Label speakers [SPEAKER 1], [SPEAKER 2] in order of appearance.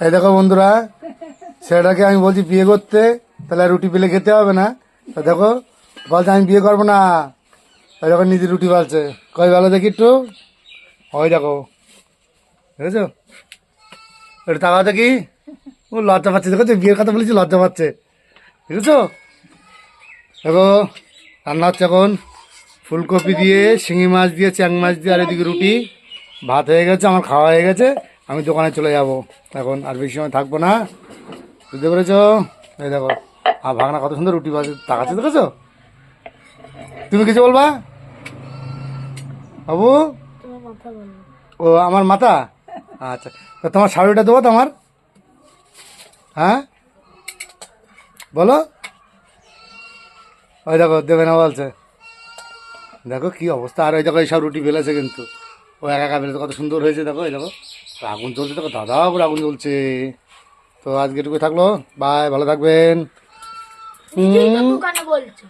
[SPEAKER 1] এই দেখো বন্ধুরা, ছেলেটাকে আমি বলছি বিয়ে করতে, তাহলে রুটি পেলে খেতে হবে না। তো দেখো বলছে আমি বিয়ে করবো না, ওই দেখো নিজে রুটি বালছে। কই ভালো দেখি একটু, ওই দেখো দেখেছো, একটু তাকাও দেখি। ও লজ্জা পাচ্ছে, দেখেছো বিয়ের কথা বলেছি লজ্জা পাচ্ছে, দেখেছো। দেখো রান্না হচ্ছে এখন ফুলকপি দিয়ে, শিঙি মাছ দিয়ে, চ্যাং মাছ দিয়ে, আর এদিকে রুটি। ভাত হয়ে গেছে, আমার খাওয়া হয়ে গেছে। আমি দোকানে চলে যাব এখন, আর বেশি সময় থাকবো না, বুঝতে পেরেছো। এই দেখো আর ভাগনা কত সুন্দর রুটি বাজে তাকাচ্ছে, দেখেছো। তুমি কিছু বলবা বাবু? ও আমার মাথা, আচ্ছা। তো তোমার শাড়িটা দেবো তোমার, হ্যাঁ বলো। ওই দেখো দেবে না বলছে, দেখো কি অবস্থা। আর ওই দেখো এইসব রুটি বেলেছে কিন্তু, ও একা একা বেলেছে, কত সুন্দর হয়েছে দেখো। এই দেখো আগুন চলছে, দেখো দাদা করে আগুন জ্বলছে। তো আজকে এটুকু থাকলো, বাই, ভালো থাকবেন।
[SPEAKER 2] দোকানে বলছো।